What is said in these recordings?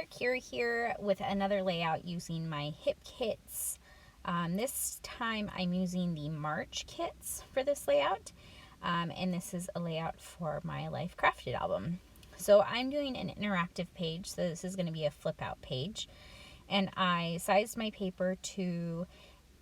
Kira here with another layout using my hip kits. This time I'm using the March kits for this layout, and this is a layout for my Life Crafted album. So I'm doing an interactive page, so this is going to be a flip out page, and I sized my paper to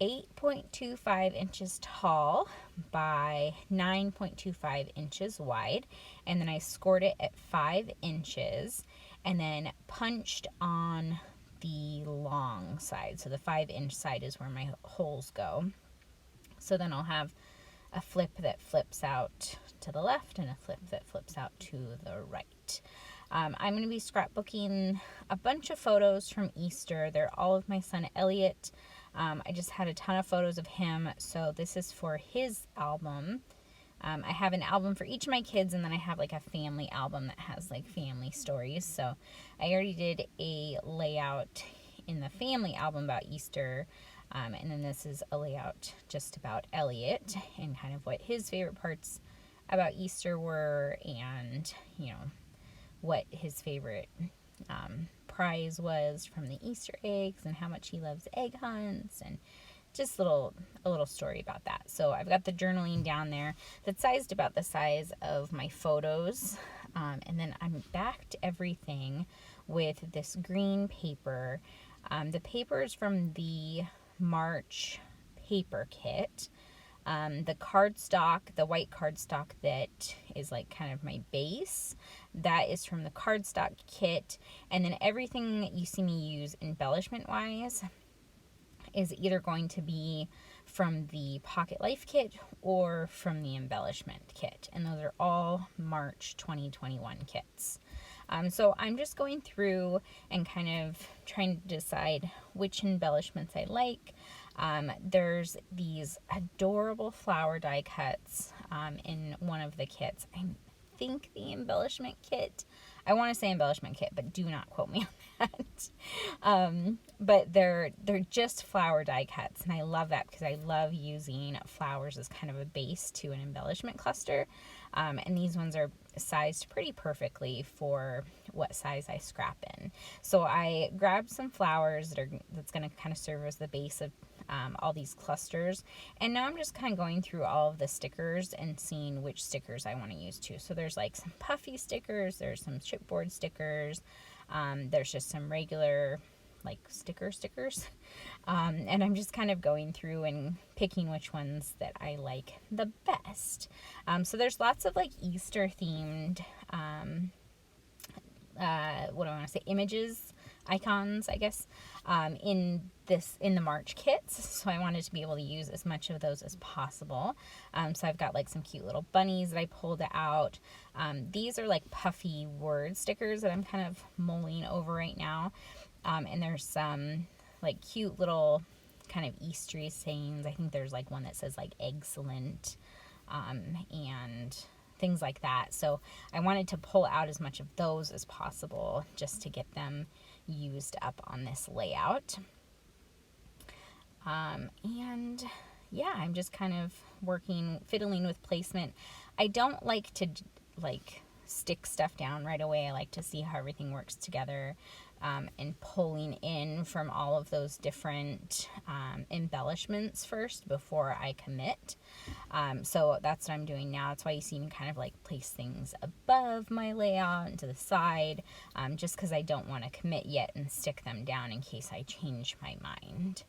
8.25 inches tall by 9.25 inches wide, and then I scored it at 5 inches and then punched on the long side. So the 5-inch side is where my holes go. So then I'll have a flip that flips out to the left and a flip that flips out to the right. I'm going to be scrapbooking a bunch of photos from Easter. They're all of my son Elliot. I just had a ton of photos of him, so this is for his album. I have an album for each of my kids, and then I have like a family album that has like family stories. So I already did a layout in the family album about Easter, and then this is a layout just about Elliot and kind of what his favorite parts about Easter were, and what his favorite prize was from the Easter eggs and how much he loves egg hunts, and just a little story about that. So I've got the journaling down there that's sized about the size of my photos, and then I'm backed everything with this green paper. The paper is from the March paper kit. The cardstock, the white cardstock that is like kind of my base, that is from the cardstock kit. And then everything you see me use embellishment wise is either going to be from the Pocket Life kit or from the embellishment kit. And those are all March 2021 kits. So I'm just going through and kind of trying to decide which embellishments I like. There's these adorable flower die cuts in one of the kits. I think the embellishment kit, I want to say embellishment kit, but do not quote me on that. But they're just flower die cuts, and I love that because I love using flowers as kind of a base to an embellishment cluster. And these ones are sized pretty perfectly for what size I scrap in. So I grabbed some flowers that's going to kind of serve as the base of all these clusters, and now I'm just kind of going through all of the stickers and seeing which stickers I want to use too. So there's like some puffy stickers, there's some chipboard stickers, there's just some regular like stickers, and I'm just kind of going through and picking which ones that I like the best. So there's lots of like Easter themed what do I want to say, images, icons, I guess, in the March kits. So I wanted to be able to use as much of those as possible. So I've got like some cute little bunnies that I pulled out. These are like puffy word stickers that I'm kind of mulling over right now. And there's some like cute little kind of Eastery sayings. I think there's like one that says like excellent, and things like that. So I wanted to pull out as much of those as possible just to get them used up on this layout. And yeah, I'm just kind of fiddling with placement. I don't like to stick stuff down right away. I like to see how everything works together, and pulling in from all of those different embellishments first before I commit. So that's what I'm doing now. That's why you see me kind of like place things above my layout and to the side, just because I don't want to commit yet and stick them down in case I change my mind.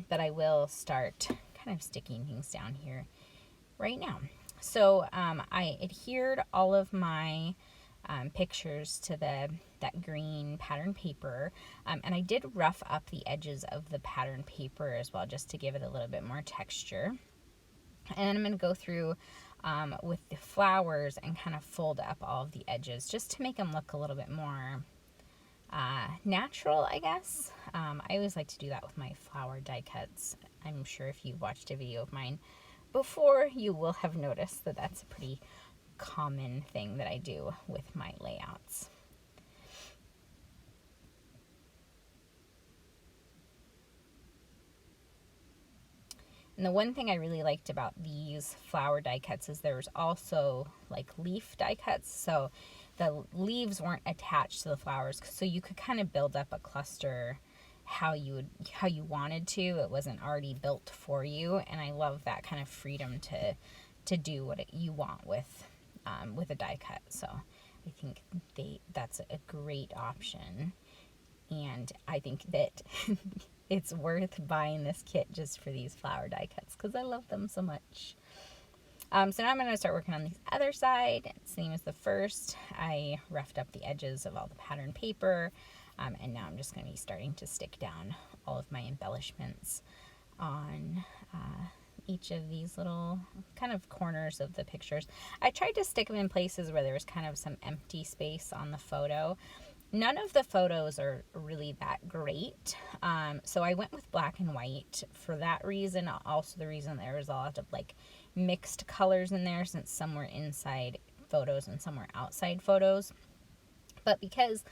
But I will start kind of sticking things down here right now. So I adhered all of my pictures to that green pattern paper, and I did rough up the edges of the pattern paper as well, just to give it a little bit more texture. And I'm going to go through with the flowers and kind of fold up all of the edges just to make them look a little bit more natural, I guess. I always like to do that with my flower die cuts. I'm sure if you've watched a video of mine before, you will have noticed that that's a pretty common thing that I do with my layouts. And the one thing I really liked about these flower die cuts is there's also like leaf die cuts. So the leaves weren't attached to the flowers, so you could kind of build up a cluster how you wanted to. It wasn't already built for you, and I love that kind of freedom to do what you want with a die cut. So I think that's a great option, and I think that it's worth buying this kit just for these flower die cuts because I love them so much. So now I'm going to start working on the other side. Same as the first, I roughed up the edges of all the pattern paper, and now I'm just going to be starting to stick down all of my embellishments on each of these little kind of corners of the pictures. I tried to stick them in places where there was kind of some empty space on the photo. None of the photos are really that great, so I went with black and white for that reason. Also the reason there was a lot of like mixed colors in there, since some were inside photos and some were outside photos. But because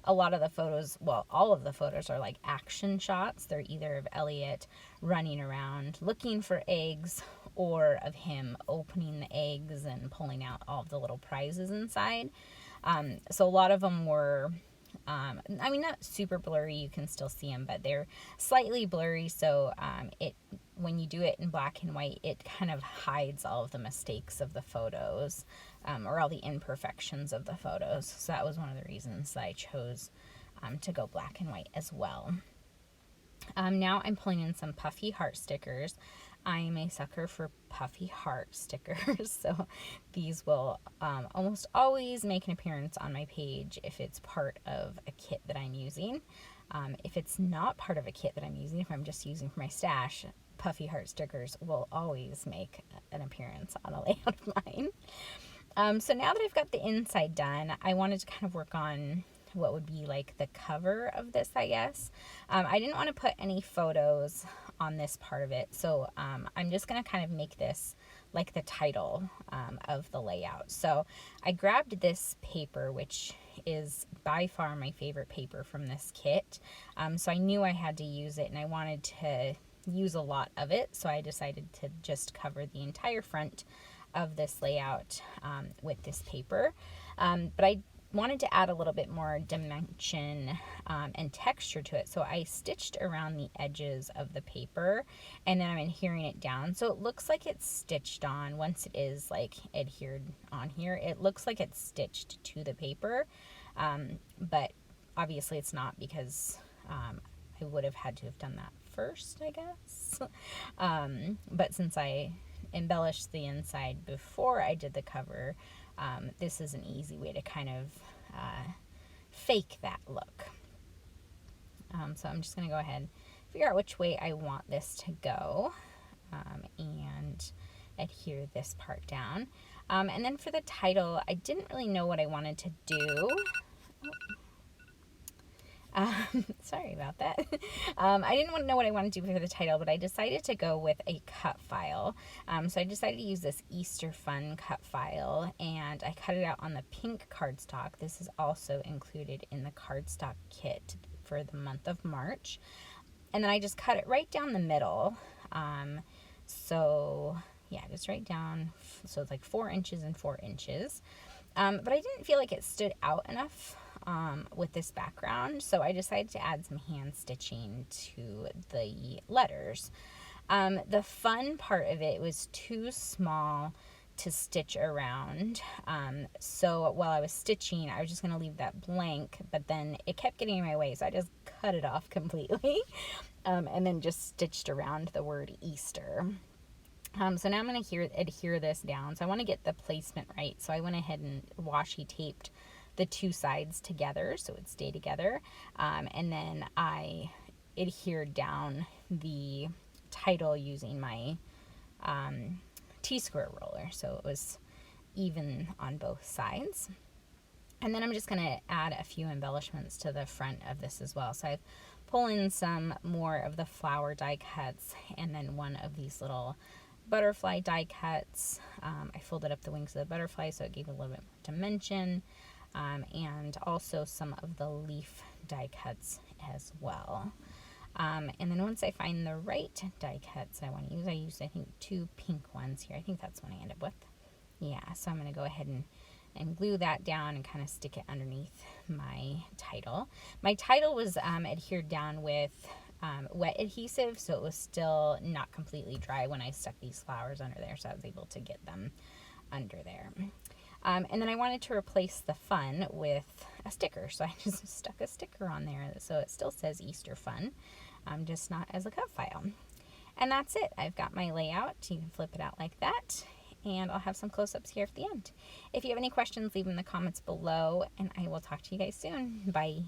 a lot of the photos, well, all of the photos are like action shots. They're either of Elliot running around looking for eggs, or of him opening the eggs and pulling out all of the little prizes inside. So a lot of them were, I mean, not super blurry, you can still see them, but they're slightly blurry, so when you do it in black and white, it kind of hides all of the mistakes of the photos, or all the imperfections of the photos. So that was one of the reasons that I chose to go black and white as well. Now I'm pulling in some puffy heart stickers. I'm a sucker for puffy heart stickers, so these will almost always make an appearance on my page if it's part of a kit that I'm using. If it's not part of a kit that I'm using, if I'm just using for my stash, puffy heart stickers will always make an appearance on a layout of mine. So now that I've got the inside done, I wanted to kind of work on what would be like the cover of this, I guess. I didn't want to put any photos on this part of it, so I'm just going to kind of make this like the title of the layout. So I grabbed this paper, which is by far my favorite paper from this kit. So I knew I had to use it, and I wanted to use a lot of it, so I decided to just cover the entire front of this layout with this paper. But I wanted to add a little bit more dimension and texture to it, so I stitched around the edges of the paper, and then I'm adhering it down, so it looks like it's stitched on. Once it is like adhered on here, it looks like it's stitched to the paper, but obviously it's not, because I would have had to have done that first, I guess. But since I embellished the inside before I did the cover, this is an easy way to kind of fake that look. So I'm just going to go ahead and figure out which way I want this to go, and adhere this part down. And then for the title, I didn't really know what I wanted to do. Sorry about that. I didn't know what I wanted to do for the title, but I decided to go with a cut file. So I decided to use this Easter Fun cut file, and I cut it out on the pink cardstock. This is also included in the cardstock kit for the month of March. And then I just cut it right down the middle. So yeah, just right down. So it's like 4 inches and 4 inches. But I didn't feel like it stood out enough with this background, so I decided to add some hand stitching to the letters. The fun part of it was too small to stitch around, so while I was stitching, I was just going to leave that blank, but then it kept getting in my way, so I just cut it off completely, and then just stitched around the word Easter. So now I'm going to adhere this down. So I want to get the placement right. So I went ahead and washi taped the two sides together so it would stay together. And then I adhered down the title using my T-square roller. So it was even on both sides. And then I'm just going to add a few embellishments to the front of this as well. So I've pulled in some more of the flower die cuts, and then one of these little butterfly die cuts. I folded up the wings of the butterfly so it gave a little bit more dimension, and also some of the leaf die cuts as well. And then once I find the right die cuts I want to use, I used I think 2 pink ones here. I think that's what I end up with. Yeah, so I'm going to go ahead and and glue that down and kind of stick it underneath my title. My title was adhered down with wet adhesive, so it was still not completely dry when I stuck these flowers under there, so I was able to get them under there. And then I wanted to replace the fun with a sticker, so I just stuck a sticker on there so it still says Easter Fun, just not as a cut file. And that's it. I've got my layout. You can flip it out like that, and I'll have some close-ups here at the end. If you have any questions, leave them in the comments below, and I will talk to you guys soon. Bye.